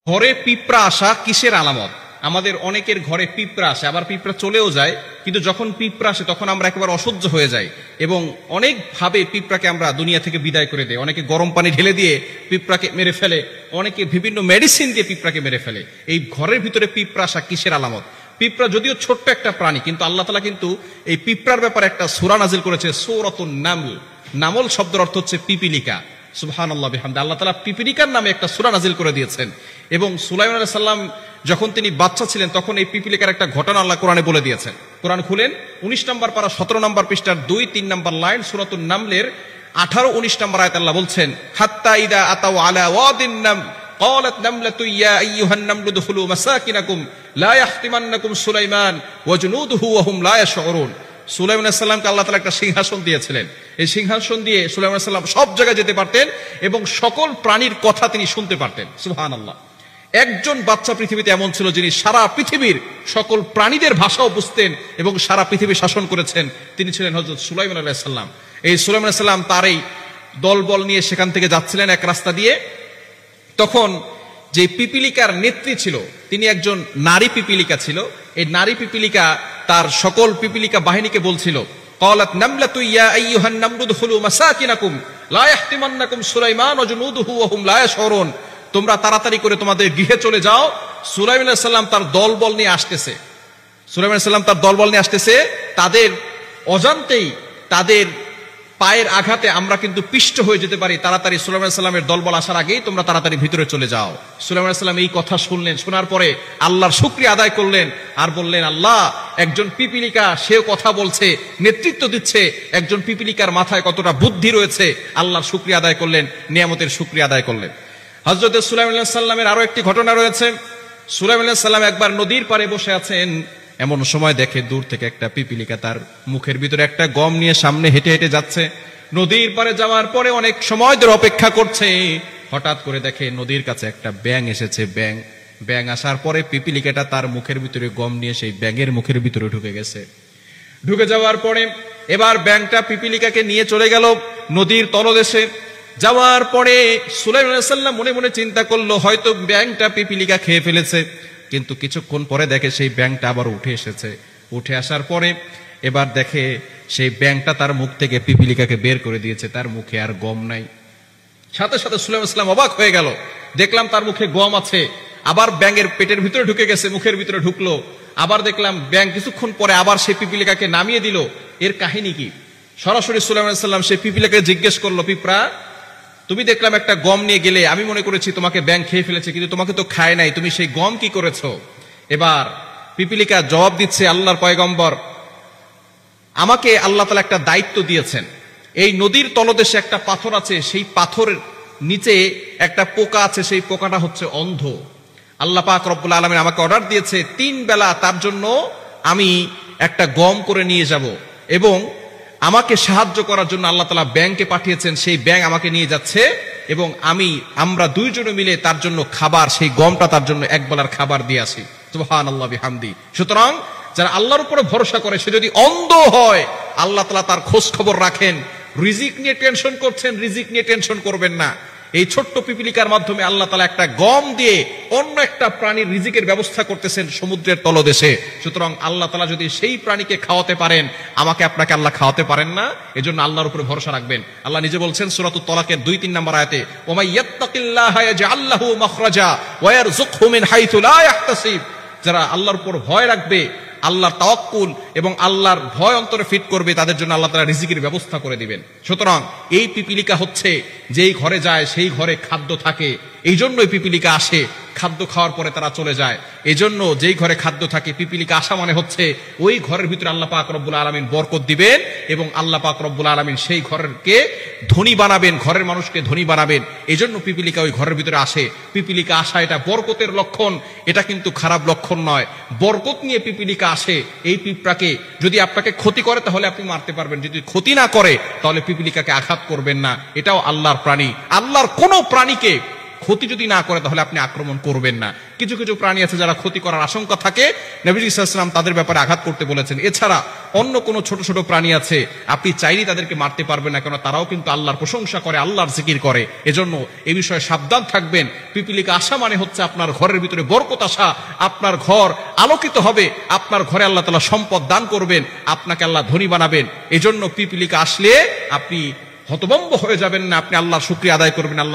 ঘরে পিঁপড়া আসা কিসের আলামত? আমাদের অনেকের ঘরে পিঁপড়া আসে, আবার পিঁপড়া চলেও যায়, কিন্তু যখন পিঁপড়া আসে তখন আমরা একেবারে অসহ্য হয়ে যাই এবং অনেকভাবে পিঁপড়াকে আমরা দুনিয়া থেকে বিদায় করে দেই। অনেকে গরম পানি ঢেলে দিয়ে পিঁপড়াকে মেরে ফেলে, অনেকে বিভিন্ন মেডিসিন দিয়ে পিঁপড়াকে মেরে ফেলে। এই ঘরের ভিতরে পিঁপড়া আসা কিসের আলামত? পিঁপড়া যদিও ছোট্ট একটা প্রাণী, কিন্তু আল্লাহ তাআলা কিন্তু এই পিঁপড়ার ব্যাপারে একটা সূরা নাজিল করেছে, সূরাতুন নামল। নামল শব্দের অর্থ হচ্ছে পিপিলিকা। সুবহানাল্লাহ বিহামদি। আল্লাহ তাআলা পিপিলিকার নামে একটা সূরা নাজিল করে দিয়েছেন। এবং সুলাইমান আলাইহিস সালাম যখন তিনি বাচ্চা ছিলেন তখন এই পিপিলিকার একটা ঘটনা আল্লাহ কোরআনে বলে দিয়েছেন। কোরআন খুলেন 19 নম্বর পারা 17 নম্বর পৃষ্ঠার 2-3 নম্বর লাইন, সূরাতুন নামলের 18-19 নম্বর আয়াতে আল্লাহ বলছেন, হাত্তা ইদা আতাউ আলা ওয়াদিন নাম ক্বালাত নামলাতু ইয়া আইয়ুহান নামলু দুখুলু মাসাকিনাকুম লা ইয়াহতিমান্নাকুম সুলাইমান ওয়া জুনুদুহু ওয়া হুম লা ইয়াশউরুন। সুলাইমান আলাইহিস সালামকে আল্লাহ তাআলা একটা সিংহাসন দিয়েছিলেন। এই সিংহাসন দিয়ে সুলাইমান আলাইহিস সালাম সব জায়গায় যেতে পারতেন এবং সকল প্রাণীর কথা তিনি শুনতে পারতেন। সুবহানাল্লাহ। একজন বাচ্চা পৃথিবীতে এমন ছিল যিনি সারা পৃথিবীর সকল প্রাণীদের ভাষাও বুঝতেন এবং সারা পৃথিবী শাসন করেছেন। তিনি ছিলেন হযরত সুলাইমান আলাইহিস সালাম। এই সুলাইমান আলাইহিস সালাম তার এই দলবল নিয়ে সেখান থেকে যাচ্ছিলেন এক রাস্তা দিয়ে। তখন যে পিপিলিকার নেত্রী ছিল তিনি একজন নারী পিপিলিকা ছিল। এই নারী পিপিলিকা তার সকল পিপিলিকা বাহিনীকে বলছিল, ক্বালাত নামলাতু ইয়া আইয়ুহান নামলু দুখুলু মাসাকিনাকুম লা ইয়াহতিমান্নাকুম সুলাইমান ওয়া জুনুদুহু ওয়া হুম লা ইয়াশউরুন। তোমরা তাড়াতাড়ি করে তোমাদের গৃহে চলে যাও। সুলাইমান আলাইহিস সালাম তার দলবল নিয়ে আসতেছে। সুলাইমান আলাইহিস সালাম তার দলবল নিয়ে আসতেছে। তাদের অজান্তেই তাদের পায়ের আঘাতে আমরা কিন্তু পিষ্ট হয়ে যেতে পারি। তাড়াতাড়ি সুলাইমান আলাইহিস সালামের দলবল আসার আগেই তোমরা তাড়াতাড়ি ভিতরে চলে যাও। সুলাইমান আলাইহিস সালাম এই কথা শুনলেন, শোনার পরে আল্লাহর শুকরিয়া আদায় করলেন আর বললেন, আল্লাহ, একজন পিপিলিকা সেও কথা বলছে, নেতৃত্ব দিচ্ছে, একজন পিপিলিকার মাথায় কতটা বুদ্ধি রয়েছে। আল্লাহর শুকরিয়া আদায় করলেন, নিয়ামতের শুকরিয়া আদায় করলেন। হযরত সুলাইমান আলাইহিস সালামের আরো একটি ঘটনা রয়েছে। সুলাইমান আলাইহিস সালাম একবার নদীর পাড়ে বসে আছেন, এমন সময় দেখে দূর থেকে একটা পিপিলিকা তার মুখের ভিতরে একটা গম নিয়ে সামনে হেঁটে হেঁটে যাচ্ছে। নদীর পাড়ে যাওয়ার পরে অনেক সময় ধরে অপেক্ষা করছে। হঠাৎ করে দেখে নদীর কাছে একটা ব্যাঙ এসেছে। ব্যাঙ আসার পরে পিপিলিকাটা তার মুখের ভিতরে গম নিয়ে সেই ব্যাঙের মুখের ভিতরে ঢুকে গেছে। ঢুকে যাওয়ার পরে এবার ব্যাঙটা পিপিলিকাকে নিয়ে চলে গেল নদীর তলদেশে। যাওয়ার পরে সুলাইমান আলাইহিস সালাম মনে মনে চিন্তা করলো, হয়তো ব্যাঙটা পিপিলিকা খেয়ে ফেলেছে। কিন্তু কিছুক্ষণ পরে দেখে সেই ব্যাঙটা আবার উঠে এসেছে। উঠে আসার পরে এবার দেখে সেই ব্যাঙটা তার মুখ থেকে পিপিলিকাকে বের করে দিয়েছে, তার মুখে আর গম নাই। সাথে সাথে সুলাইমান আলাইহিস সালাম অবাক হয়ে গেল, দেখলাম তার মুখে গম আছে। আবার ব্যাঙের পেটের ভিতরে ঢুকে গেছে, মুখের ভিতরে ঢুকলো। আবার দেখলাম ব্যাঙ কিছুক্ষণ পরে আবার সেই পিপিলিকাকে নামিয়ে দিল। এর কাহিনী কি? সরাসরি সুলাইমান আলাইহিস সালাম সেই পিপিলিকাকে জিজ্ঞেস করলো, পিঁপড়া, তুমি দেখলাম একটা গম নিয়ে গেলে, আমি মনে করেছি তোমাকে ব্যাঙ খেয়ে ফেলেছে, কিন্তু তোমাকে তো খায় নাই, তুমি সেই গম কি করেছো? এবার পিপিলিকা জবাব দিচ্ছে, আল্লাহর পয়গম্বর, আমাকে আল্লাহ তাআলা একটা দায়িত্ব দিয়েছেন। এই নদীর তলদেশে একটা পাথর আছে, সেই পাথরের নিচে একটা পোকা আছে, সেই পোকাটা হচ্ছে অন্ধ। আল্লাহ পাক রব্বুল আলামিন আমাকে অর্ডার দিয়েছে 3 বেলা তার জন্য আমি একটা গম করে নিয়ে যাব, এবং আমাকে সাহায্য করার জন্য আল্লাহ তাআলা ব্যাঙকে পাঠিয়েছেন। সেই ব্যাঙ আমাকে নিয়ে যাচ্ছে এবং আমরা দুইজনে মিলে তার জন্য খাবার, সেই গমটা তার জন্য এক বেলার খাবার দিয়ে আসি। সুবহানাল্লাহ বিহামদি। সুতরাং যারা আল্লাহর উপরে ভরসা করে, সে যদি অন্ধ হয়, আল্লাহ তাআলা তার খোঁজ খবর রাখেন। রিজিক নিয়ে টেনশন করছেন, রিজিক নিয়ে টেনশন করবেন না। এই ছোট্ট পিপিলিকার মাধ্যমে আল্লাহ তাআলা একটা গম দিয়ে অন্য একটা প্রাণীর রিজিকের ব্যবস্থা করতেছেন সমুদ্রের তলদেশে। সুতরাং আল্লাহ তাআলা যদি সেই প্রাণীকে খাওয়াতে পারেন, আমাকে আপনাকে আল্লাহ খাওয়াতে পারেন না? এজন্য আল্লাহর উপরে ভরসা রাখবেন। আল্লাহ নিজে বলছেন সূরাতুত তালাকের 2-3 নম্বর আয়াতে, ওয়া মান ইয়াত্তাকিল্লাহা ইয়াজআল লাহু মাখরাজা ওয়া ইয়ারযুকহু মিন হাইথু লা ইয়াহতাসিব। যারা আল্লাহর উপর ভয় রাখবে, আল্লাহর তাওয়াক্কুল এবং আল্লাহর ভয় অন্তরে ফিট করবে, তাদের জন্য আল্লাহ তাআলা রিজিকের ব্যবস্থা করে দিবেন। সুতরাং এই পিপিলিকা হচ্ছে যেই ঘরে যায় সেই ঘরে খাদ্য থাকে। এই জন্যই পিপিলিকা আসে, খাদ্য খাওয়ার পরে তারা চলে যায়। এই জন্য যেই ঘরে খাদ্য থাকে, পিপিলিকা আসা মানে হচ্ছে ওই ঘরের ভিতরে আল্লাহ পাক রব্বুল আলামিন বরকত দিবেন এবং আল্লাহ পাক রব্বুল আলামিন সেই ঘরকে ধনী বানাবেন, ঘরের মানুষকে ধনী বানাবেন। এই জন্য পিপিলিকা ওই ঘরের ভিতরে আসে। পিপিলিকা আসা এটা বরকতের লক্ষণ, এটা কিন্তু খারাপ লক্ষণ নয়। বরকত নিয়ে পিপিলিকা আসে। এই পিঁপড়াকে যদি আপনাকে ক্ষতি করে তাহলে আপনি মারতে পারবেন, যদি ক্ষতি না করে তাহলে পিপিলিকাকে আঘাত করবেন না। এটাও আল্লাহর প্রাণী। আল্লাহর কোনো প্রাণীকে ক্ষতি যদি না করে তাহলে আপনি আক্রমণ করবেন না। কিছু কিছু প্রাণী আছে যারা ক্ষতি করার আশঙ্কা থাকে, নবীজি সাল্লাল্লাহু আলাইহি ওয়াসাল্লাম তাদের ব্যাপারে আঘাত করতে বলেছেন। এছাড়া অন্য কোনো ছোট ছোট প্রাণী আছে আপনি চাইলেই তাদেরকে মারতে পারবেন না, কেন তারাও কিন্তু আল্লাহর প্রশংসা করে, আল্লাহর জিকির করে। এজন্য এ বিষয়ে সাবধান থাকবেন। পিপিলিকা আসা মানে হচ্ছে আপনার ঘরের ভিতরে বরকত আসা, আপনার ঘর আলোকিত হবে, আপনার ঘরে আল্লাহ তাআলা সম্পদ দান করবেন, আপনাকে আল্লাহ ধনী বানাবেন। এজন্য পিপিলিকা আসলে আপনি হতভম্ব হয়ে যাবেন না, আপনি আল্লাহর শুকরিয়া আদায় করবেন। আল্লাহ